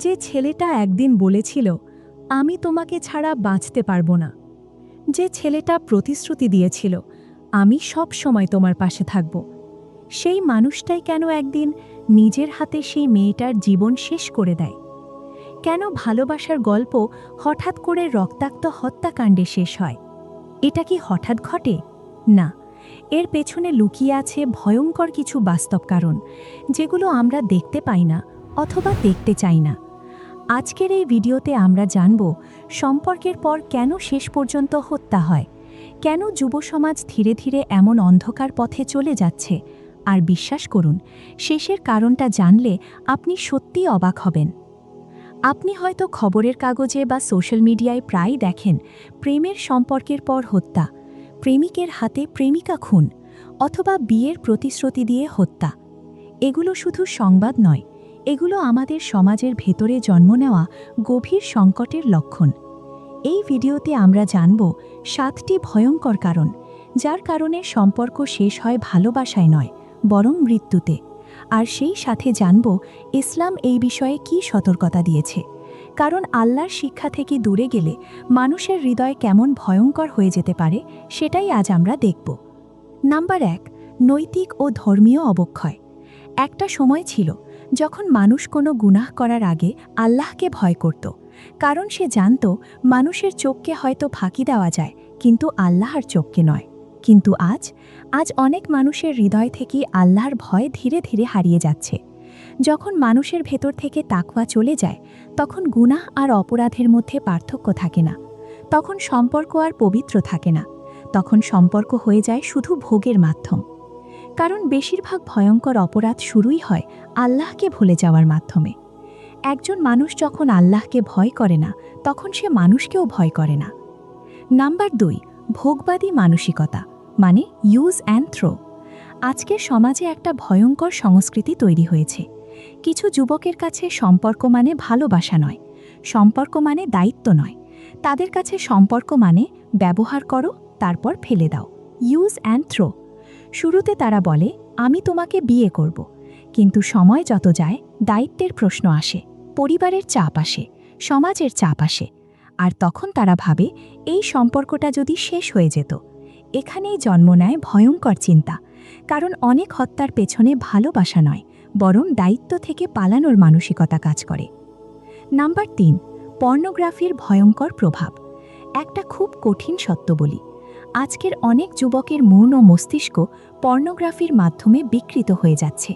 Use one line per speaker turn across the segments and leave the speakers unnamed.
যে ছেলেটা একদিন বলেছিল, আমি তোমাকে ছাড়া বাঁচতে পারবো না। যে ছেলেটা প্রতিশ্রুতি দিয়েছিল, আমি সব সময় তোমার পাশে থাকব। সেই মানুষটাই কেন একদিন নিজের হাতে সেই মেয়েটার জীবন শেষ করে দেয়? কেন ভালোবাসার গল্প হঠাৎ করে রক্তাক্ত হত্যাকাণ্ডে শেষ হয়? এটা কি হঠাৎ ঘটে? না, এর পেছনে লুকিয়ে আছে ভয়ঙ্কর কিছু বাস্তব কারণ, যেগুলো আমরা দেখতে পাই না অথবা দেখতে চাই না। আজকের এই ভিডিওতে আমরা জানব সম্পর্কের পর কেন শেষ পর্যন্ত হত্যা হয়, কেন যুব সমাজ ধীরে ধীরে এমন অন্ধকার পথে চলে যাচ্ছে, আর বিশ্বাস করুন, শেষের কারণটা জানলে আপনি সত্যিই অবাক হবেন। আপনি হয়তো খবরের কাগজে বা সোশ্যাল মিডিয়ায় প্রায় দেখেন প্রেমের সম্পর্কের পর হত্যা, প্রেমিকের হাতে প্রেমিকা খুন, অথবা বিয়ের প্রতিশ্রুতি দিয়ে হত্যা। এগুলো শুধু সংবাদ নয়, এগুলো আমাদের সমাজের ভেতরে জন্ম নেওয়া গভীর সংকটের লক্ষণ। এই ভিডিওতে আমরা জানব 7টি ভয়ঙ্কর কারণ, যার কারণে সম্পর্ক শেষ হয় ভালোবাসায় নয়, বরং মৃত্যুতে। আর সেই সাথে জানব ইসলাম এই বিষয়ে কী সতর্কতা দিয়েছে, কারণ আল্লাহর শিক্ষা থেকে দূরে গেলে মানুষের হৃদয় কেমন ভয়ঙ্কর হয়ে যেতে পারে, সেটাই আজ আমরা দেখব। নাম্বার 1, নৈতিক ও ধর্মীয় অবক্ষয়। একটা সময় ছিল যখন মানুষ কোনো গুনাহ করার আগে আল্লাহকে ভয় করত, কারণ সে জানত মানুষের চোখকে হয়তো ফাঁকি দেওয়া যায়, কিন্তু আল্লাহর চোখকে নয়। কিন্তু আজ অনেক মানুষের হৃদয় থেকে আল্লাহর ভয় ধীরে ধীরে হারিয়ে যাচ্ছে। যখন মানুষের ভেতর থেকে তাকওয়া চলে যায়, তখন গুনাহ আর অপরাধের মধ্যে পার্থক্য থাকে না। তখন সম্পর্ক আর পবিত্র থাকে না, তখন সম্পর্ক হয়ে যায় শুধু ভোগের মাধ্যম। কারণ বেশিরভাগ ভয়ঙ্কর অপরাধ শুরুই হয় আল্লাহকে ভুলে যাওয়ার মাধ্যমে। একজন মানুষ যখন আল্লাহকে ভয় করে না, তখন সে মানুষকেও ভয় করে না। নাম্বার 2, ভোগবাদী মানসিকতা, মানে ইউজ অ্যান্ড থ্রো। আজকের সমাজে একটা ভয়ঙ্কর সংস্কৃতি তৈরি হয়েছে। কিছু যুবকের কাছে সম্পর্ক মানে ভালোবাসা নয়, সম্পর্ক মানে দায়িত্ব নয়। তাদের কাছে সম্পর্ক মানে ব্যবহার করো, তারপর ফেলে দাও, ইউজ অ্যান্ড থ্রো। শুরুতে তারা বলে, আমি তোমাকে বিয়ে করব, কিন্তু সময় যত যায় দায়িত্বের প্রশ্ন আসে, পরিবারের চাপ আসে, সমাজের চাপ আসে। আর তখন তারা ভাবে এই সম্পর্কটা যদি শেষ হয়ে যেত। এখানেই জন্ম নেয় ভয়ঙ্কর চিন্তা, কারণ অনেক হত্যার পেছনে ভালোবাসা নয়, বরং দায়িত্ব থেকে পালানোর মানসিকতা কাজ করে। নাম্বার 3, পর্নোগ্রাফির ভয়ঙ্কর প্রভাব। একটা খুব কঠিন সত্য বলি, আজকের অনেক যুবকের মন ও মস্তিষ্ক পর্নোগ্রাফির মাধ্যমে বিকৃত হয়ে যাচ্ছে।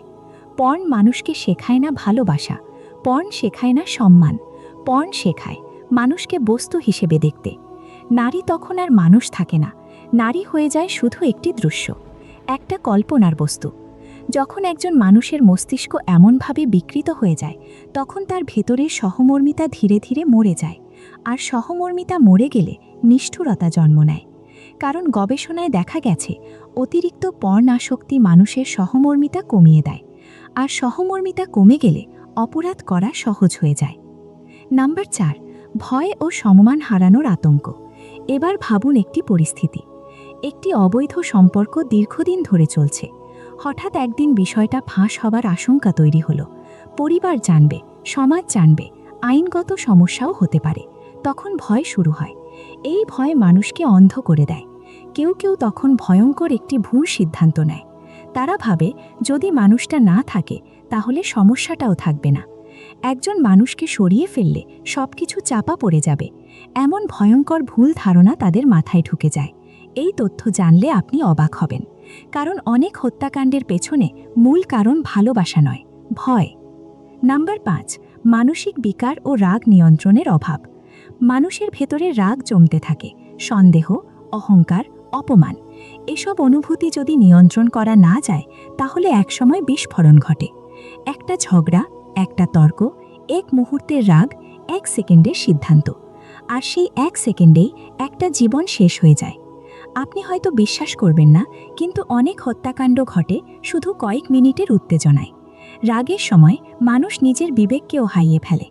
পর্ন মানুষকে শেখায় না ভালোবাসা, পর্ন শেখায় না সম্মান, পর্ন শেখায় মানুষকে বস্তু হিসেবে দেখতে। নারী তখন আর মানুষ থাকে না, নারী হয়ে যায় শুধু একটি দৃশ্য, একটা কল্পনার বস্তু। যখন একজন মানুষের মস্তিষ্ক এমনভাবে বিকৃত হয়ে যায়, তখন তার ভেতরের সহমর্মিতা ধীরে ধীরে মরে যায়। আর সহমর্মিতা মরে গেলে নিষ্ঠুরতা জন্ম নেয়। কারণ গবেষণায় দেখা গেছে অতিরিক্ত পর্ন আসক্তি মানুষের সহমর্মিতা কমিয়ে দেয়, আর সহমর্মিতা কমে গেলে অপরাধ করা সহজ হয়ে যায়। নাম্বার 4, ভয় ও সম্মান হারানোর আতঙ্ক। এবার ভাবুন একটি পরিস্থিতি, একটি অবৈধ সম্পর্ক দীর্ঘদিন ধরে চলছে। হঠাৎ একদিন বিষয়টা ফাঁস হবার আশঙ্কা তৈরি হলো। পরিবার জানবে, সমাজ জানবে, আইনগত সমস্যাও হতে পারে। তখন ভয় শুরু হয়। এই ভয় মানুষকে অন্ধ করে দেয়। কেউ কেউ তখন ভয়ঙ্কর একটি ভুল সিদ্ধান্ত নেয়। তারা ভাবে যদি মানুষটা না থাকে তাহলে সমস্যাটাও থাকবে না। একজন মানুষকে সরিয়ে ফেললে সবকিছু চাপা পড়ে যাবে, এমন ভয়ঙ্কর ভুল ধারণা তাদের মাথায় ঢুকে যায়। এই তথ্য জানলে আপনি অবাক হবেন, কারণ অনেক হত্যাকাণ্ডের পেছনে মূল কারণ ভালোবাসা নয়, ভয়। নাম্বার 5, মানসিক বিকার ও রাগ নিয়ন্ত্রণের অভাব। মানুষের ভেতরে রাগ জমতে থাকে, সন্দেহ, অহংকার, অপমান। এসব অনুভূতি যদি নিয়ন্ত্রণ করা না যায়, তাহলে একসময় বিস্ফোরণ ঘটে। একটা ঝগড়া, একটা তর্ক, এক মুহূর্তের রাগ, 1 সেকেন্ডের সিদ্ধান্ত, আর সেই 1 সেকেন্ডেই একটা জীবন শেষ হয়ে যায়। আপনি হয়তো বিশ্বাস করবেন না, কিন্তু অনেক হত্যাকাণ্ড ঘটে শুধু কয়েক মিনিটের উত্তেজনায়। রাগের সময় মানুষ নিজের বিবেককেও হারিয়ে ফেলে।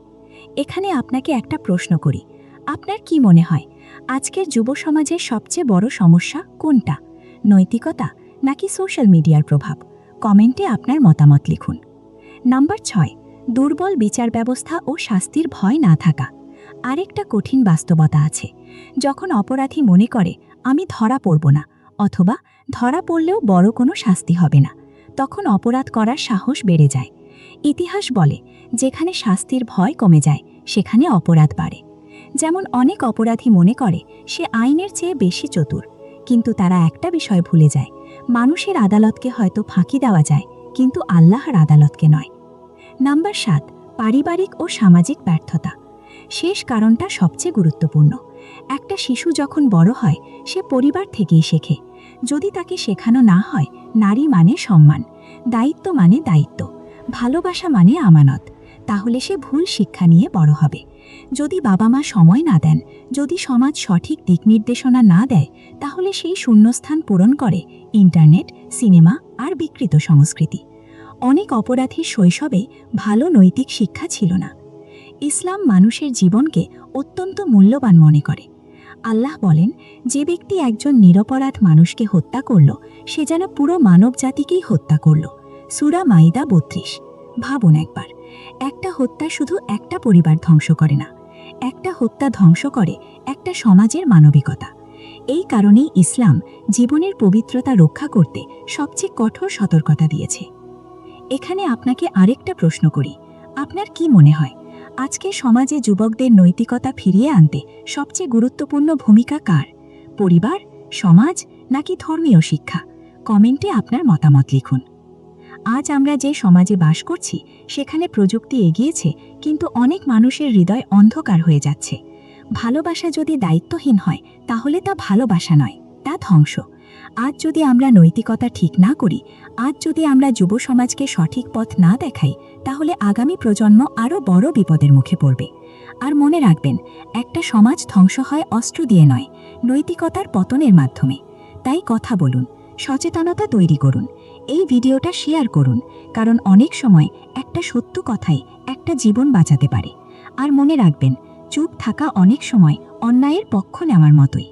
এখানে আপনাকে একটা প্রশ্ন করি, আপনার কি মনে হয় আজকের যুব সমাজের সবচেয়ে বড় সমস্যা কোনটা? নৈতিকতা নাকি সোশ্যাল মিডিয়ার প্রভাব? কমেন্টে আপনার মতামত লিখুন। নাম্বার 6,
দুর্বল বিচার ব্যবস্থা ও শাস্তির ভয় না থাকা। আরেকটা কঠিন বাস্তবতা আছে। যখন অপরাধী মনে করে আমি ধরা পড়ব না, অথবা ধরা পড়লেও বড় কোনো শাস্তি হবে না, তখন অপরাধ করার সাহস বেড়ে যায়। ইতিহাস বলে, যেখানে শাস্তির ভয় কমে যায় সেখানে অপরাধ বাড়ে। যেমন অনেক অপরাধী মনে করে সে আইনের চেয়ে বেশি চতুর, কিন্তু তারা একটা বিষয় ভুলে যায়, মানুষের আদালতকে হয়তো ফাঁকি দেওয়া যায়, কিন্তু আল্লাহর আদালতকে নয়। নাম্বার 7, পারিবারিক ও সামাজিক ব্যর্থতা। শেষ কারণটা সবচেয়ে গুরুত্বপূর্ণ। একটা শিশু যখন বড় হয় সে পরিবার থেকেই শেখে। যদি তাকে শেখানো না হয় নারী মানে সম্মান, দায়িত্ব মানে দায়িত্ব, ভালোবাসা মানে আমানত, তাহলে সে ভুল শিক্ষা নিয়ে বড় হবে। যদি বাবা মা সময় না দেন, যদি সমাজ সঠিক দিক নির্দেশনা না দেয়, তাহলে সেই শূন্যস্থান পূরণ করে ইন্টারনেট, সিনেমা আর বিকৃত সংস্কৃতি। অনেক অপরাধীর শৈশবে ভালো নৈতিক শিক্ষা ছিল না। ইসলাম মানুষের জীবনকে অত্যন্ত মূল্যবান মনে করে। আল্লাহ বলেন, যে ব্যক্তি একজন নিরপরাধ মানুষকে হত্যা করল সে যেন পুরো মানব জাতিকেই হত্যা করল। সূরা মাইদা 32। ভাবুন একবার, একটা হত্যা শুধু একটা পরিবার ধ্বংস করে না, একটা হত্যা ধ্বংস করে একটা সমাজের মানবিকতা। এই কারণেই ইসলাম জীবনের পবিত্রতা রক্ষা করতে সবচেয়ে কঠোর সতর্কতা দিয়েছে। এখানে আপনাকে আরেকটা প্রশ্ন করি, আপনার কি মনে হয় আজকে সমাজে যুবকদের নৈতিকতা ফিরিয়ে আনতে সবচেয়ে গুরুত্বপূর্ণ ভূমিকা কার? পরিবার, সমাজ নাকি ধর্মীয় শিক্ষা? কমেন্টে আপনার মতামত লিখুন। আজ আমরা যে সমাজে বাস করছি সেখানে প্রযুক্তি এগিয়েছে, কিন্তু অনেক মানুষের হৃদয় অন্ধকার হয়ে যাচ্ছে। ভালোবাসা যদি দায়িত্বহীন হয় তাহলে তা ভালোবাসা নয়, তা ধ্বংস। আজ যদি আমরা নৈতিকতা ঠিক না করি, আজ যদি আমরা যুব সমাজকে সঠিক পথ না দেখাই, তাহলে আগামী প্রজন্ম আরও বড় বিপদের মুখে পড়বে। আর মনে রাখবেন, একটা সমাজ ধ্বংস হয় অস্ত্র দিয়ে নয়, নৈতিকতার পতনের মাধ্যমে। তাই কথা বলুন, সচেতনতা তৈরি করুন, এই ভিডিওটা শেয়ার করুন, কারণ অনেক সময় একটা সত্য কথাই একটা জীবন বাঁচাতে পারে। আর মনে রাখবেন, চুপ থাকা অনেক সময় অন্যায়ের পক্ষ নেওয়ার মতোই।